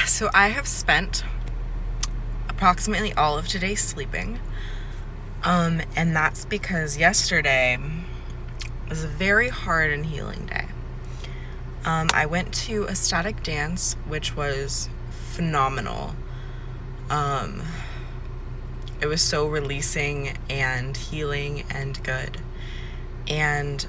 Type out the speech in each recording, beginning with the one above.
So I have spent approximately all of today sleeping. And that's because yesterday was a very hard and healing day. I went to a static dance, which was phenomenal. It was so releasing and healing and good. And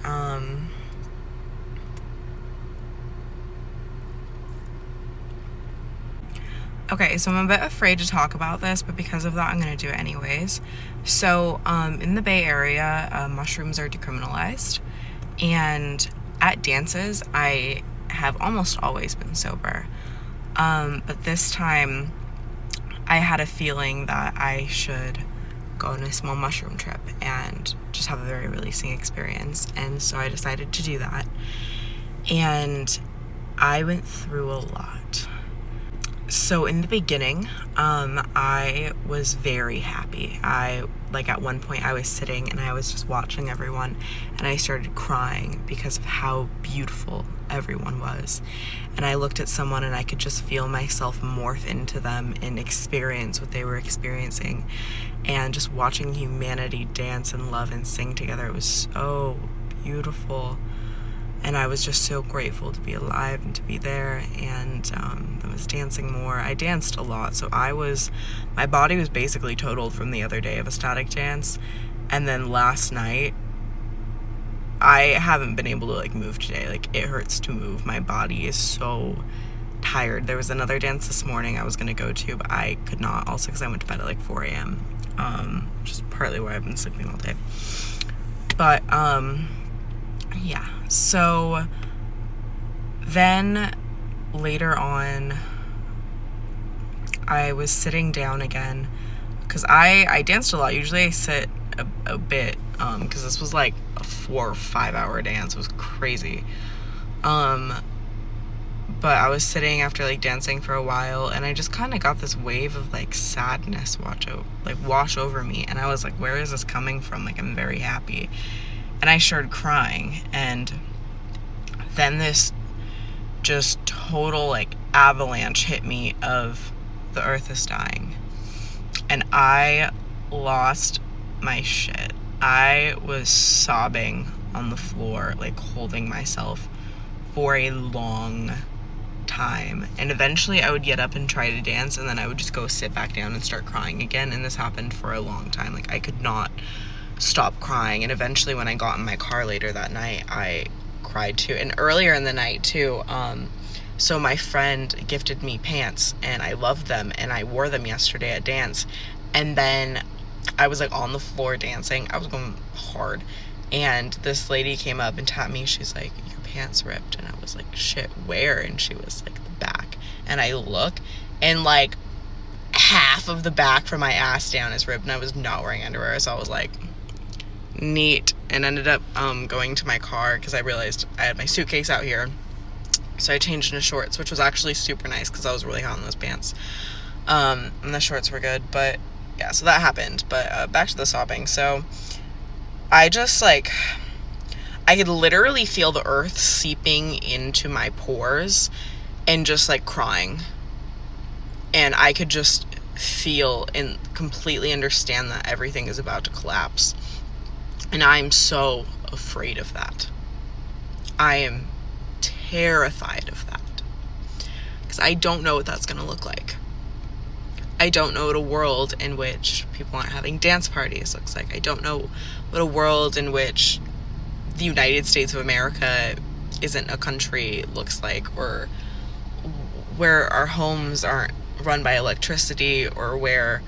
okay, so I'm a bit afraid to talk about this, but because of that, I'm going to do it anyways. So, in the Bay Area, mushrooms are decriminalized, and at dances, I have almost always been sober. But this time, I had a feeling that I should go on a small mushroom trip and just have a very releasing experience, and so I decided to do that. And I went through a lot. So in the beginning, I was very happy. At one point I was sitting and I was just watching everyone, and I started crying because of how beautiful everyone was. And I looked at someone and I could just feel myself morph into them and experience what they were experiencing. And just watching humanity dance and love and sing together, it was so beautiful. And I was just so grateful to be alive and to be there. And I was dancing more. I danced a lot, so my body was basically totaled from the other day of a static dance. And then last night, I haven't been able to move today. It hurts to move. My body is so tired. There was another dance this morning I was going to go to, but I could not, also because I went to bed at 4 a.m. Which is partly why I've been sleeping all day. But yeah, so then later on, I was sitting down again because I danced a lot. Usually I sit a bit because this was like a 4 or 5 hour dance. It was crazy. But I was sitting after dancing for a while, and I just kind of got this wave of sadness wash over me, and I was like, where is this coming from? I'm very happy. And I started crying, and then this just total avalanche hit me of the earth is dying. And I lost my shit. I was sobbing on the floor, holding myself for a long time. And eventually I would get up and try to dance, and then I would just go sit back down and start crying again. And this happened for a long time. I could not stop crying. And eventually when I got in my car later that night, I cried too. And earlier in the night too, so my friend gifted me pants, and I loved them, and I wore them yesterday at dance. And then I was on the floor dancing. I was going hard, and this lady came up and tapped me. She's like, your pants ripped. And I was like, shit, where? And she was like, the back. And I look, and half of the back from my ass down is ripped, and I was not wearing underwear. So I was like, neat. And ended up going to my car because I realized I had my suitcase out here. So I changed into shorts, which was actually super nice because I was really hot in those pants. And the shorts were good. But yeah, so that happened. But back to the sobbing. So I just I could literally feel the earth seeping into my pores and just crying. And I could just feel and completely understand that everything is about to collapse. And I'm so afraid of that. I am terrified of that. Because I don't know what that's going to look like. I don't know what a world in which people aren't having dance parties looks like. I don't know what a world in which the United States of America isn't a country looks like, or where our homes aren't run by electricity, or where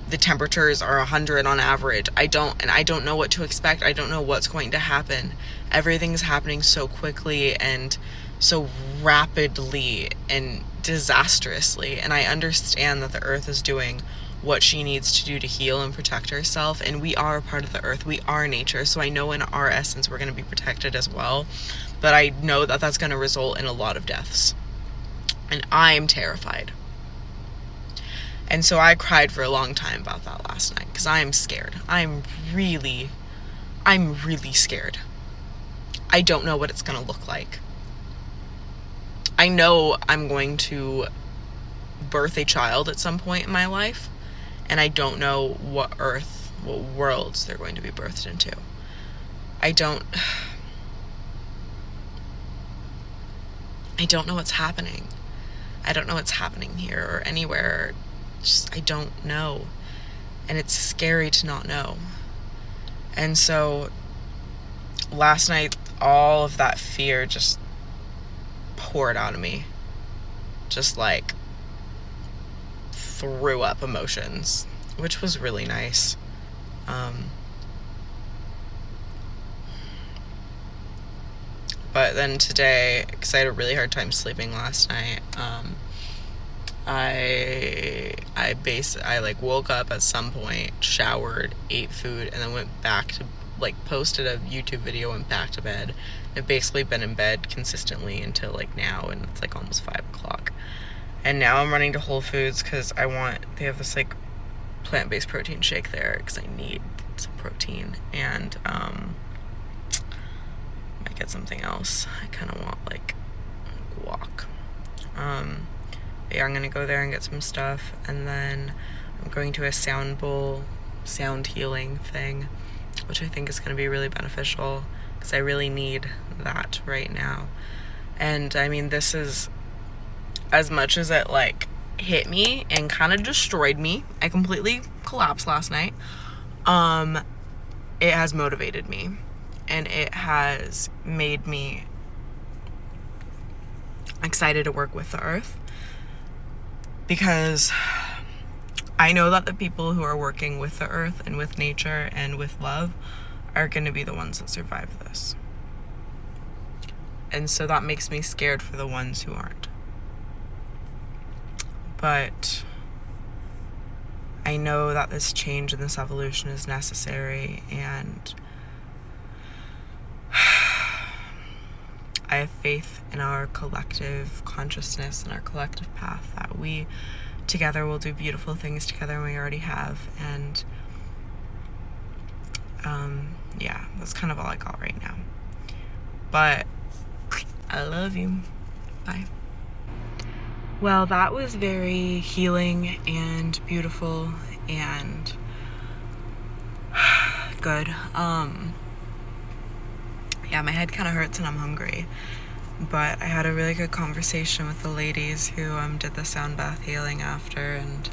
the temperatures are 100 on average. I don't know what to expect. I don't know what's going to happen. Everything's happening so quickly and so rapidly and disastrously. And I understand that the earth is doing what she needs to do to heal and protect herself. And we are a part of the earth. We are nature. So I know in our essence we're going to be protected as well. But I know that that's going to result in a lot of deaths. And I'm terrified. And so I cried for a long time about that last night because I am scared. I'm really scared. I don't know what it's going to look like. I know I'm going to birth a child at some point in my life, and I don't know what worlds they're going to be birthed into. I don't know what's happening. I don't know what's happening here or anywhere. Just, I don't know. And it's scary to not know. And so last night, all of that fear just poured out of me. Just like threw up emotions, which was really nice. But then today, because I had a really hard time sleeping last night, I like woke up at some point, showered, ate food, and then went back to like posted a YouTube video, went back to bed. I've basically been in bed consistently until like now, and it's like almost 5 o'clock. And now I'm running to Whole Foods because they have this like plant-based protein shake there because I need some protein, and might get something else. I kind of want like guac. Yeah, I'm gonna go there and get some stuff, and then I'm going to a sound healing thing, which I think is gonna be really beneficial because I really need that right now. And I mean, this is, as much as it like hit me and kind of destroyed me, I completely collapsed last night. It has motivated me, and it has made me excited to work with the earth, because I know that the people who are working with the earth and with nature and with love are going to be the ones that survive this. And so that makes me scared for the ones who aren't. But I know that this change and this evolution is necessary, and I have faith in our collective consciousness and our collective path that we together will do beautiful things together, and we already have. And yeah, that's kind of all I got right now. But I love you. Bye. Well, that was very healing and beautiful and good. Yeah, my head kind of hurts and I'm hungry. But I had a really good conversation with the ladies who did the sound bath healing after, and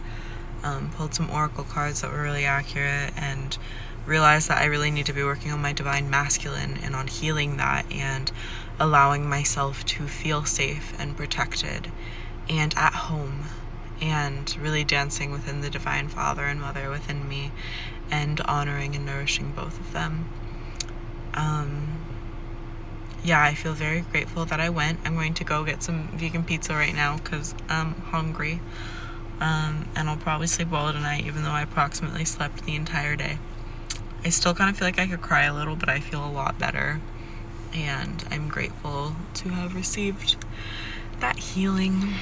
pulled some oracle cards that were really accurate, and realized that I really need to be working on my divine masculine and on healing that and allowing myself to feel safe and protected and at home, and really dancing within the divine father and mother within me and honoring and nourishing both of them. Yeah, I feel very grateful that I went. I'm going to go get some vegan pizza right now because I'm hungry. And I'll probably sleep well tonight, even though I approximately slept the entire day. I still kind of feel like I could cry a little, but I feel a lot better. And I'm grateful to have received that healing.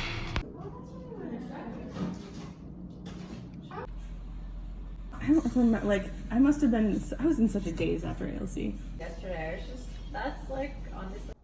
I don't remember, like, I was in such a daze after ALC. Yesterday, I was just, that's like, honestly.